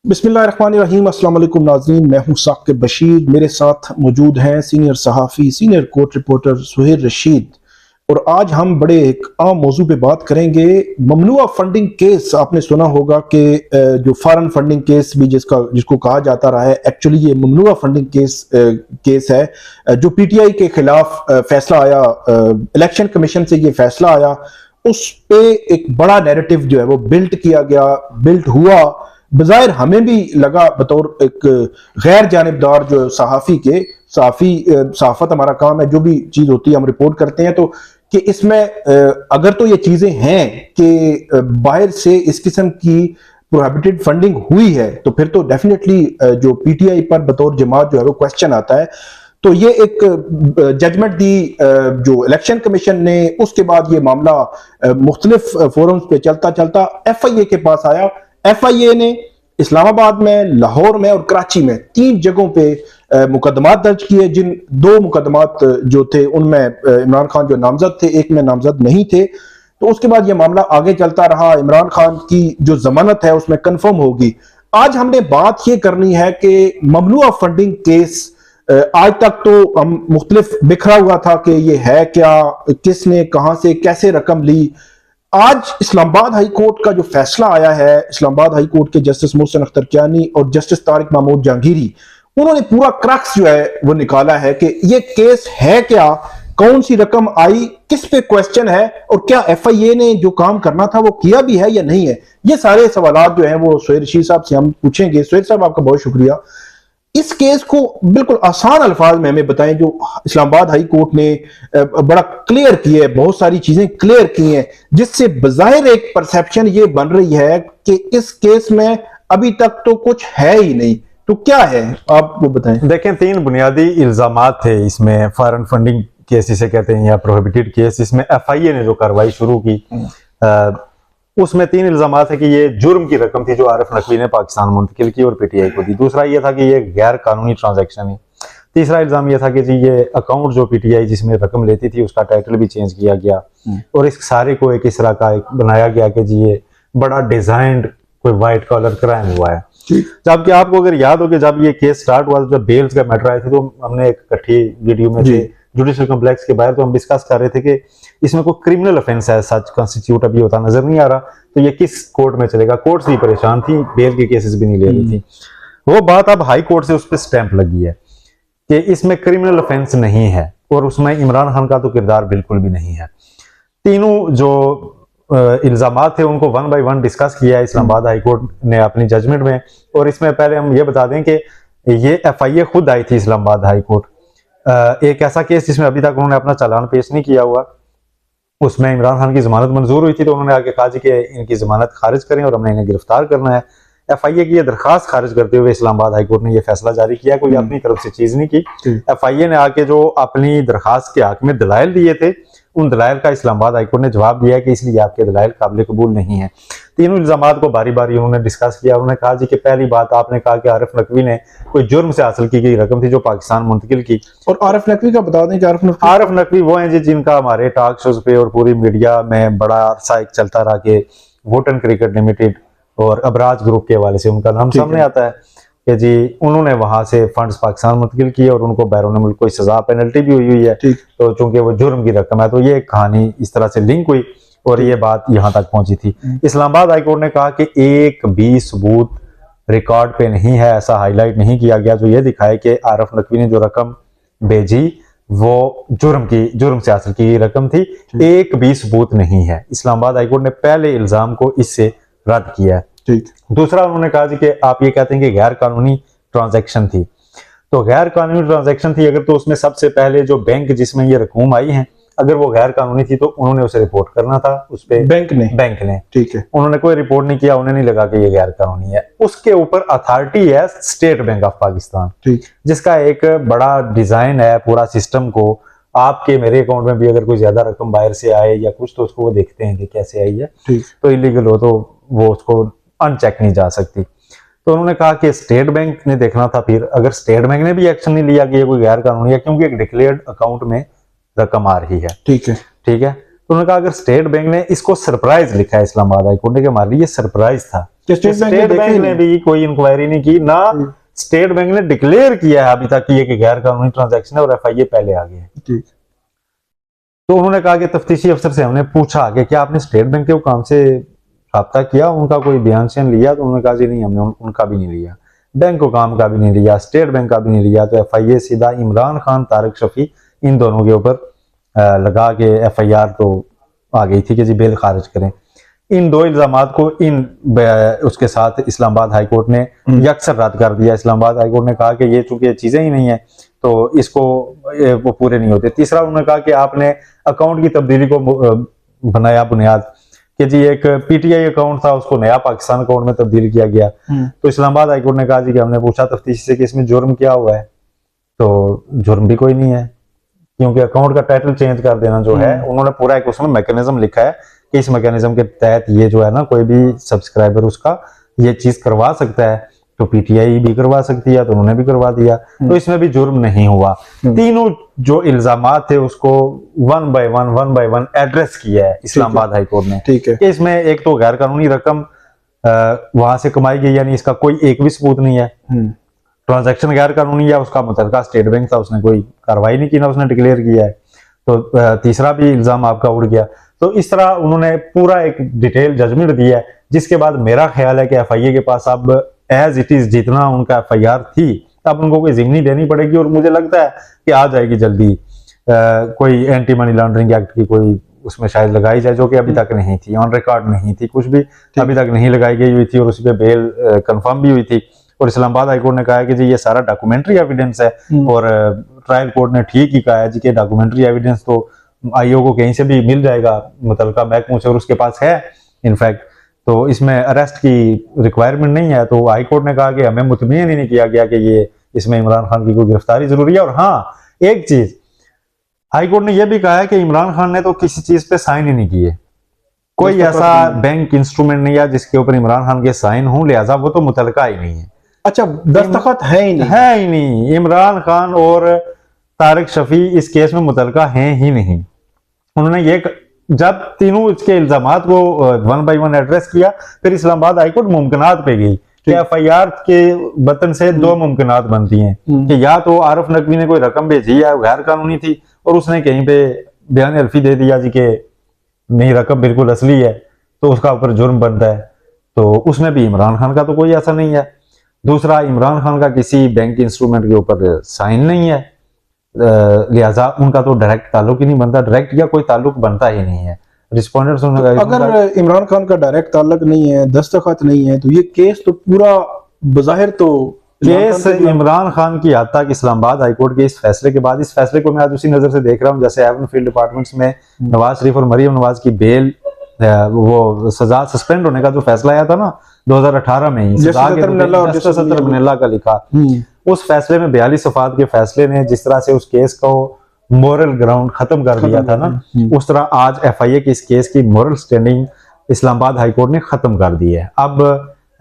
बिस्मिल्लाहिर्रहमानिर्रहीम। अस्सलाम वालेकुम नाज़रीन, मैं हूं साकिब बशीर। मेरे साथ मौजूद हैं सीनियर सहाफ़ी, senior court reporter Suhail Rashid. और आज हम बड़े एक आम मौजू पे बात करेंगे। ममनुआ फंडिंग केस आपने सुना होगा कि जो फॉरेन फंडिंग केस भी जिसको कहा जाता रहा है, एक्चुअली ये ममनुआ फंडिंग केस है जो पीटीआई के खिलाफ फैसला आया, इलेक्शन कमीशन से ये फैसला आया। उस पे एक बड़ा नैरेटिव जो है वो बिल्ट हुआ। बज़ाहिर हमें भी लगा बतौर एक गैर जानिबदार जो सहाफ़त हमारा काम है, जो भी चीज़ होती है हम रिपोर्ट करते हैं, तो कि इसमें अगर तो ये चीज़ें हैं कि बाहर से इस किस्म की प्रोहिबिटेड फंडिंग हुई है, तो फिर तो डेफिनेटली जो पीटीआई पर बतौर जमात जो है वो क्वेश्चन आता है। तो ये एक जजमेंट दी जो इलेक्शन कमीशन ने। उसके बाद ये मामला मुख्तलिफ फोरम्स पे चलता चलता FIA के पास आया। FIA ने इस्लामाबाद में, लाहौर में और कराची में 3 जगहों पे मुकदमात दर्ज किए। जिन 2 मुकदमात जो थे उनमें इमरान खान जो नामजद थे, एक में नामजद नहीं थे। तो उसके बाद ये मामला आगे चलता रहा। इमरान खान की जो जमानत है उसमें कंफर्म होगी। आज हमने बात ये करनी है कि ममनुआ फंडिंग केस आज तक तो हम मुख्तलिफ बिखरा हुआ था कि ये है क्या, किसने कहां से कैसे रकम ली। आज इस्लामाबाद हाई कोर्ट का जो फैसला आया है, इस्लामाबाद हाई कोर्ट के जस्टिस मोहसिन अख्तर कियानी और जस्टिस तारिक महमूद जहांगीरी, उन्होंने पूरा क्रक्स जो है वो निकाला है कि ये केस है क्या, कौन सी रकम आई, किस पे क्वेश्चन है, और क्या FIA ने जो काम करना था वो किया भी है या नहीं है। ये सारे सवालात जो हैं वो सुहेल रशीद साहब से हम पूछेंगे। सुहेल साहब, आपका बहुत शुक्रिया। इस केस को बिल्कुल आसान अल्फाज में हमें बताएं, जो इस्लामाबाद हाई कोर्ट ने बड़ा क्लियर किया है, बहुत सारी चीजें क्लियर की हैं, जिससे बज़ाहिर एक परसेप्शन ये बन रही है कि इस केस में अभी तक तो कुछ है ही नहीं। तो क्या है, आप वो बताएं। देखें, 3 बुनियादी इल्जामात थे इसमें, फॉरेन फंडिंग केस जिसे कहते हैं या प्रोहिबिटेड केस। इसमें FIA ने जो कार्रवाई शुरू की उसमें 3 इल्जामात है कि ये जुर्म की रकम थी जो आरिफ नकवी ने पाकिस्तान मुंतकिल की और PTI को दी। दूसरा ये था कि ये गैर कानूनी ट्रांजैक्शन है। तीसरा इल्जाम ये था कि जी ये अकाउंट जो PTI जिसमें रकम लेती थी उसका टाइटल भी चेंज किया गया और इस सारे को एक इस तरह का बनाया गया कि जी ये बड़ा डिजाइंड कोई व्हाइट कॉलर क्राइम हुआ है। जबकि आपको अगर याद हो कि जब ये केस स्टार्ट हुआ, जब बेल्स का मैटर आया था, तो हमने एक इकट्ठी वीडियो में से जुडिशल कॉम्प्लेक्स के बाहर तो हम डिस्कस कर रहे थे कि इसमें कोई क्रिमिनल ऑफेंस है, सच कॉन्स्टिट्यूट अभी होता नजर नहीं आ रहा, तो ये किस कोर्ट में चलेगा। कोर्ट्स भी परेशान थी, बेल के केसेस भी नहीं ले रही थी। वो बात अब हाई कोर्ट से उस पर स्टैंप लगी है कि इसमें क्रिमिनल ऑफेंस नहीं है और उसमें इमरान खान का तो किरदार बिल्कुल भी नहीं है। तीनों जो इल्जामात थे उनको 1 बाय 1 डिस्कस किया है इस्लामाबाद हाई कोर्ट ने अपनी जजमेंट में। और इसमें पहले हम ये बता दें कि ये FIA खुद आई थी इस्लामाबाद हाई कोर्ट, एक ऐसा केस जिसमें अभी तक उन्होंने अपना चालान पेश नहीं किया हुआ। उसमें इमरान खान की जमानत मंजूर हुई थी, तो उन्होंने आगे कहा जी कि इनकी जमानत खारिज करें और हमने इन्हें गिरफ्तार करना है। FIA की ये दरखास्त खारिज करते हुए इस्लामाबाद हाई कोर्ट ने ये फैसला जारी किया, कोई अपनी तरफ से चीज नहीं की। FIA ने आके जो अपनी दरखास्त के हक में दलाइल दिए थे, उन दलाइल का इस्लामाबाद हाई कोर्ट ने जवाब दिया कि इसलिए आपके दलाइल काबिल कबूल नहीं है। तीनों इल्जामात को बारी बारी उन्होंने डिस्कस किया। उन्होंने कहा जी कि पहली बात आपने कहा कि आरिफ नकवी ने कोई जुर्म से हासिल की गई रकम थी जो पाकिस्तान मुंतकिल की। और आरिफ नकवी का बता दें कि आरिफ नकवी वो हैं जी जिनका हमारे टॉक शोज पे और पूरी मीडिया में बड़ा अरसा एक चलता रहा कि वोटन क्रिकेट लिमिटेड और अबराज ग्रुप के हवाले से उनका नाम सामने आता है कि जी उन्होंने वहां से फंड्स पाकिस्तान मुंतकिल किए और उनको बैरून मुल्क कोई सजा पेनल्टी भी हुई है। तो चूंकि वो जुर्म की रकम है, तो ये कहानी इस तरह से लिंक हुई और ये बात यहाँ तक पहुंची थी। इस्लामाबाद हाई कोर्ट ने कहा कि एक भी सबूत रिकॉर्ड पे नहीं है, ऐसा हाईलाइट नहीं किया गया जो ये दिखाए कि आरिफ नकवी ने जो रकम भेजी वो जुर्म से हासिल की गई रकम थी। एक भी सबूत नहीं है। इस्लामाबाद हाई कोर्ट ने पहले इल्जाम को इससे रद्द किया है। दूसरा उन्होंने कहा जी कि आप ये कहते हैं कि गैर कानूनी ट्रांजैक्शन थी, तो गैर कानूनी ट्रांजैक्शन थी अगर, तो उसमें सबसे पहले जो बैंक जिसमें ये रकूम आई है, अगर वो गैर कानूनी थी तो उन्होंने उसे रिपोर्ट करना था उस पे बैंक ने। ठीक है, उन्होंने कोई रिपोर्ट नहीं किया, उन्हें नहीं लगा कि ये गैर कानूनी है। उसके ऊपर अथॉरिटी है स्टेट बैंक ऑफ पाकिस्तान, जिसका एक बड़ा डिजाइन है पूरा सिस्टम को। आपके मेरे अकाउंट में भी अगर कोई ज्यादा रकम बाहर से आए या कुछ, तो उसको वो देखते हैं कि कैसे आई है, तो इलीगल हो तो वो उसको अनचेक नहीं जा सकती। तो उन्होंने कहा कि स्टेट बैंक ने देखना था। फिर अगर स्टेट बैंक ने भी एक्शन नहीं लिया कि ये कोई गैर कानूनी है, क्योंकि एक डिक्लेयर्ड अकाउंट में रकम आ रही है, ठीक है, तो उन्होंने कहा अगर स्टेट बैंक ने इसको सरप्राइज लिखा है इस्लामाबाद हाई कोर्ट ने कि हमारे लिए सरप्राइज था, स्टेट बैंक ने भी कोई इंक्वायरी नहीं की, ना स्टेट बैंक ने डिक्लेयर किया है अभी तक कि ये गैर कानूनी ट्रांजैक्शन है और एफआईए पहले आ गए हैं। तो उन्होंने कहा कि तफ्तीशी अफसर से हमने पूछा कि क्या आपने स्टेट बैंक के हुकाम से राब्ता किया, उनका कोई बयान लिया, तो उन्होंने कहा जी नहीं, हमने उनका भी नहीं लिया, बैंक हुकाम का भी नहीं लिया, स्टेट बैंक का भी नहीं लिया। तो एफआईए सीधा इमरान खान, तारिक शफी इन दोनों के ऊपर लगा के एफआईआर तो आ गई थी कि जी बेल खारिज करें। इन दो इल्जामात को उसके साथ इस्लामाबाद हाई कोर्ट ने यकसर रद्द कर दिया। इस्लामाबाद हाई कोर्ट ने कहा कि ये चूंकि चीजें ही नहीं है तो इसको वो पूरे नहीं होते। तीसरा उन्होंने कहा कि आपने अकाउंट की तब्दीली को बनाया बुनियाद कि जी एक पीटीआई अकाउंट था उसको नया पाकिस्तान अकाउंट में तब्दील किया गया। तो इस्लामाबाद हाई कोर्ट ने कहा जी कि हमने पूछा तफ्तीशी से कि इसमें जुर्म क्या हुआ है, तो जुर्म भी कोई नहीं है, क्योंकि अकाउंट का टाइटल चेंज कर देना जो है, उन्होंने पूरा एक उसमें मैकेनिज्म लिखा है कि इस मैकेनिज्म के तहत ये जो है ना कोई भी सब्सक्राइबर उसका ये चीज करवा सकता है, तो पीटीआई भी करवा सकती है, तो उन्होंने भी करवा दिया, तो इसमें भी जुर्म नहीं हुआ। तीनों जो इल्जामात थे उसको वन बाय वन एड्रेस किया है इस्लामाबाद हाई कोर्ट ने। ठीक है, इसमें एक तो गैर कानूनी रकम वहां से कमाई गई, यानी इसका कोई एक भी सबूत नहीं है, ट्रांजैक्शन गैर कानूनी है, उसका मुतलका स्टेट बैंक था, उसने कोई कार्रवाई नहीं की, ना उसने डिक्लेयर किया है, तो तीसरा भी इल्जाम आपका उड़ गया। तो इस तरह उन्होंने पूरा एक डिटेल जजमेंट दिया है, जिसके बाद मेरा ख्याल है कि एफआईए के पास अब एज इट इज जितना उनका एफआईआर थी अब उनको कोई जिम्नी देनी पड़ेगी, और मुझे लगता है कि आ जाएगी जल्दी कोई एंटी मनी लॉन्ड्रिंग एक्ट की कोई उसमें शायद लगाई जाए, जो कि अभी तक नहीं थी, ऑन रिकॉर्ड नहीं थी, कुछ भी अभी तक नहीं लगाई गई हुई थी, और उसी पे बेल कंफर्म भी हुई थी। और इस्लामाबाद हाई कोर्ट ने कहा है कि जी ये सारा डॉक्यूमेंट्री एविडेंस है, और ट्रायल कोर्ट ने ठीक ही कहा है जी कि डॉक्यूमेंट्री एविडेंस तो आईओ को कहीं से भी मिल जाएगा मुतलका महकमों से, और उसके पास है इनफैक्ट, तो इसमें अरेस्ट की रिक्वायरमेंट नहीं है। तो हाई कोर्ट ने कहा कि हमें मुतमईन ही नहीं किया गया कि ये इसमें इमरान खान की कोई गिरफ्तारी जरूरी है। और हाँ, एक चीज हाई कोर्ट ने यह भी कहा है कि इमरान खान ने तो किसी चीज पे साइन ही नहीं किए, कोई ऐसा बैंक इंस्ट्रूमेंट नहीं है जिसके ऊपर इमरान खान के साइन हों, लिहाजा वो तो मुतलका ही नहीं है। अच्छा, दस्तखत है ही नहीं, इमरान खान और तारिक शफी इस केस में मुतलका हैं ही नहीं। उन्होंने ये जब तीनों इसके इल्जामात को वन बाय वन एड्रेस किया, फिर इस्लामाबाद हाईकोर्ट मुमकिनात पे गई कि एफआईआर के बतन से दो मुमकिनात बनती हैं कि या तो आरिफ नकवी ने कोई रकम भेजी है गैर कानूनी थी और उसने कहीं पे बयान अल्फी दे दिया जी के नहीं रकम बिल्कुल असली है, तो उसका ऊपर जुर्म बनता है, तो उसमें भी इमरान खान का तो कोई ऐसा नहीं है। दूसरा, इमरान खान का किसी बैंक इंस्ट्रूमेंट के ऊपर साइन नहीं है, लिहाजा उनका तो डायरेक्ट ताल्लुक ही नहीं बनता, डायरेक्ट या कोई ताल्लुक बनता ही नहीं है। रिस्पोंडेंट्स अगर इमरान खान का डायरेक्ट ताल्लुक नहीं है, दस्तखत नहीं है, तो ये केस तो पूरा बज़ाहिर तो केस इमरान खान की हद तक इस्लामाबाद हाईकोर्ट के इस फैसले के बाद, इस फैसले को मैं आज उसी नजर से देख रहा हूँ जैसे एवन फील्ड डिपार्टमेंट्स में नवाज शरीफ और मरियम नवाज की बेल वो सजा सस्पेंड होने का जो फैसला आया था ना 2018 में ही, सतर मनीला का लिखा, उस फैसले में 42 सफात के फैसले ने जिस तरह से उस केस को मोरल ग्राउंड खत्म कर दिया था ना, उस तरह आज एफआईए की इस केस की मोरल स्टैंडिंग इस्लामाबाद हाईकोर्ट ने खत्म कर दी है। अब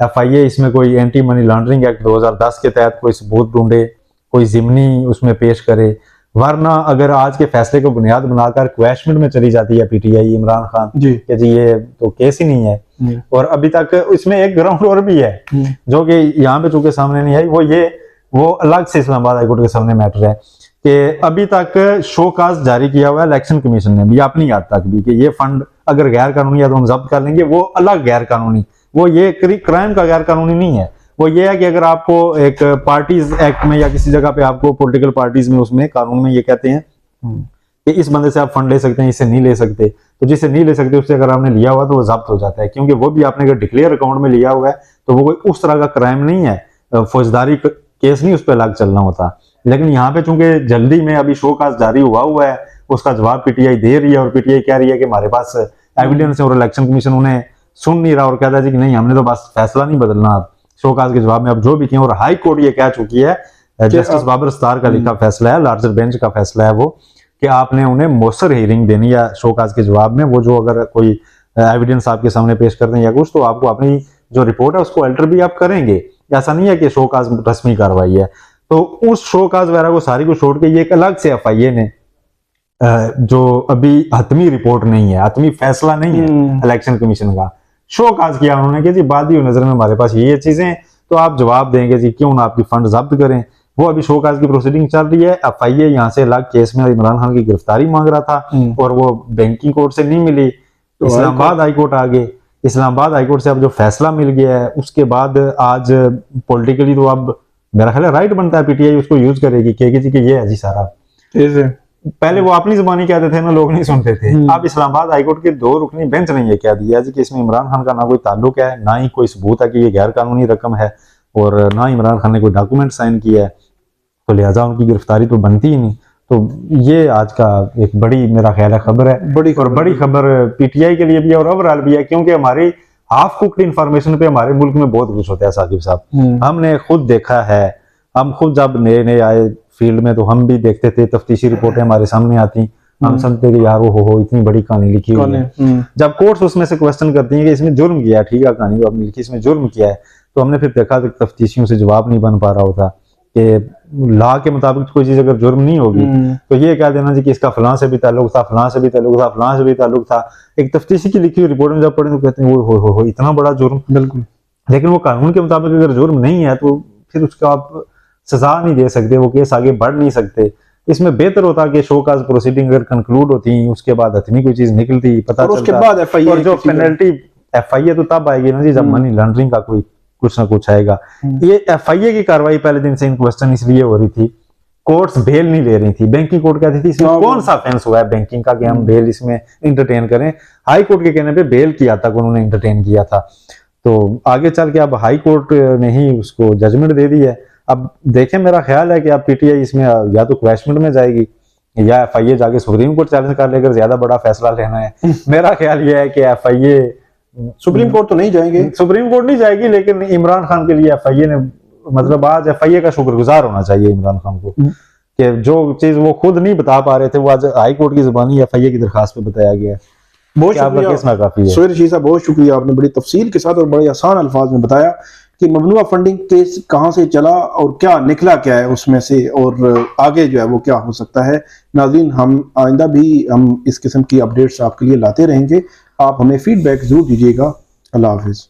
एफआईए इसमें कोई एंटी मनी लॉन्ड्रिंग एक्ट 2010 के तहत कोई सबूत ढूंढे, कोई जिमनी उसमें पेश करे, वरना अगर आज के फैसले को बुनियाद बनाकर क्वेश्चन में चली जाती है पीटीआई इमरान खान कि जी ये तो केस ही नहीं है। और अभी तक इसमें एक ग्राउंड और भी है जो कि यहाँ पे चूंकि सामने नहीं आई, वो अलग से इस्लामाबाद हाईकोर्ट के सामने मैटर है कि अभी तक शो काज जारी किया हुआ है इलेक्शन कमीशन ने भी अपनी याद तक भी कि ये फंड अगर गैर कानूनी है तो हम जब्त कर लेंगे, वो अलग गैर कानूनी, वो ये क्राइम का गैर कानूनी नहीं है। वो ये है कि अगर आपको एक पार्टीज एक्ट में या किसी जगह पे आपको पॉलिटिकल पार्टीज में उसमें कानून में ये कहते हैं कि इस बंदे से आप फंड ले सकते हैं, इससे नहीं ले सकते, तो जिससे नहीं ले सकते उससे अगर आपने लिया हुआ तो वो जब्त हो जाता है, क्योंकि वो भी आपने अगर डिक्लेयर अकाउंट में लिया हुआ है तो वो कोई उस तरह का क्राइम नहीं है, फौजदारी केस नहीं उस पर अलग चलना होता। लेकिन यहाँ पे चूंकि जल्दी में अभी शो काज जारी हुआ है, उसका जवाब पीटीआई दे रही है और पीटीआई कह रही है कि हमारे पास एविडेंस है और इलेक्शन कमीशन उन्हें सुन नहीं रहा और कहता है कि नहीं हमने तो बस फैसला नहीं बदलना अब शो काज के जवाब में अब जो भी किया। और हाई कोर्ट ये कह चुकी है, जस्टिस बाबर सत्तार का लिखा फैसला है, लार्जर बेंच का फैसला है वो, कि आपने उन्हें मौसर हियरिंग देनी या शो काज के जवाब में, वो जो अगर कोई एविडेंस आपके सामने पेश करते हैं या कुछ, तो आपको अपनी जो रिपोर्ट है उसको अल्टर भी आप करेंगे। ऐसा नहीं है कि शो काज रस्मी कार्रवाई है, तो उस शो काज वगैरह को सारी को छोड़ के ये एक अलग से एफआईए ने जो अभी हतमी रिपोर्ट नहीं है, हतमी फैसला नहीं है इलेक्शन कमीशन का, शो काज किया उन्होंने कि जी बादी नजर में हमारे पास ये चीजें, तो आप जवाब देंगे जी क्यों ना आपकी फंड जब्त करें। वो अभी शो काज की प्रोसीडिंग चल रही है। FIA यहाँ से अलग केस में इमरान खान की गिरफ्तारी मांग रहा था और वो बैंकिंग कोर्ट से नहीं मिली, तो इस्लामाबाद हाईकोर्ट आ गए। इस्लामाबाद हाईकोर्ट से अब जो फैसला मिल गया है उसके बाद आज पॉलिटिकली तो अब मेरा ख्याल है राइट बनता है PTI उसको यूज करेगी, कहेगी जी कि ये है जी सारा। पहले वो अपनी जुबानी कहते थे ना, लोग नहीं सुनते थे। अब इस्लामाबाद हाईकोर्ट के 2 रुकनी बेंच ने ये कह दिया जी कि इसमें इमरान खान का ना कोई ताल्लुक है, ना ही कोई सबूत है कि ये गैर कानूनी रकम है, और ना इमरान खान ने कोई डॉक्यूमेंट साइन किया है, तो लिहाजा उनकी गिरफ्तारी तो बनती ही नहीं। तो ये आज का एक बड़ी मेरा ख्याल है खबर है, बड़ी खबर PTI के लिए भी है और ओवरऑल भी है, क्योंकि हमारी हाफ कुक्ड इंफॉर्मेशन पे हमारे मुल्क में बहुत कुछ होता है साकिब साहब। हमने खुद देखा है, हम खुद जब नए नए आए फील्ड में तो हम भी देखते थे, तफ्तीशी रिपोर्टें हमारे सामने आती, हम समझते कि यार हो इतनी बड़ी कहानी लिखी हुई है। जब कोर्ट्स उसमें से क्वेश्चन करती है कि इसमें जुर्म किया है, ठीक है कहानी तो आपने लिखी, इसमें जुर्म किया है, तो हमने फिर देखा कि तफ्तीशियों से जवाब नहीं बन पा रहा होता कि लॉ के मुताबिक कोई चीज अगर जुर्म नहीं होगी तो ये कह देना जी कि इसका फलां से भी ताल्लुक था, फलां से भी ताल्लुक था, फलां से भी ताल्लुक था। एक तफ्तीशी की लिखी हुई रिपोर्ट में जब पढ़े तो कहते हैं वो हो इतना बड़ा जुर्म। बिल्कुल, लेकिन वो कानून के मुताबिक अगर जुर्म नहीं है तो फिर उसका आप सजा नहीं दे सकते, वो केस आगे बढ़ नहीं सकते। इसमें बेहतर होता कि शो काज प्रोसीडिंग अगर कंक्लूड होती, उसके बाद हतमी कोई चीज निकलती, पता चलता, उसके बाद FIA और जो पेनल्टी FIA तो तब आएगी ना जी जब मनी लॉन्ड्रिंग का कोई कुछ ना कुछ आएगा। ये FIA की कार्रवाई पहले दिन से इन क्वेश्चन इसलिए हो रही थी, कोर्ट्स बेल नहीं ले रही थी, बैंकिंग कोर्ट कहती थी इसमें कौन सा ऑफेंस हुआ है बैंकिंग का कि हम बेल इसमें इंटरटेन करें। हाई कोर्ट के कहने पे बेल किया था, उन्होंने इंटरटेन किया था। तो आगे चल के अब हाई कोर्ट ने ही उसको जजमेंट दे दी है। अब देखें, मेरा ख्याल है कि अब PTI इसमें या तो क्वैशमेंट में जाएगी या FIA जाके सुप्रीम कोर्ट चैलेंज कर लेकर ज्यादा बड़ा फैसला लेना है। मेरा ख्याल यह है कि FIA सुप्रीम कोर्ट तो नहीं जाएंगे, सुप्रीम कोर्ट नहीं जाएगी, लेकिन इमरान खान के लिए FIA ने मतलब आज FIA का शुक्रगुजार होना चाहिए इमरान खान को कि जो चीज वो खुद नहीं बता पा रहे थे वो आज हाई कोर्ट की जुबानी FIA की दरखास्त पे बताया गया है। बहुत शुक्रिया सोहेल रशीद साहब, बहुत शुक्रिया, आपने बड़ी तफसील के साथ और बड़े आसान अल्फाज में बताया कि ममनुआ फंडिंग केस कहां से चला और क्या निकला क्या है उसमें से, और आगे जो है वो क्या हो सकता है। नाज़रीन, हम आइंदा भी हम इस किस्म की अपडेट्स आपके लिए लाते रहेंगे, आप हमें फीडबैक जरूर दीजिएगा। अल्लाह हाफिज।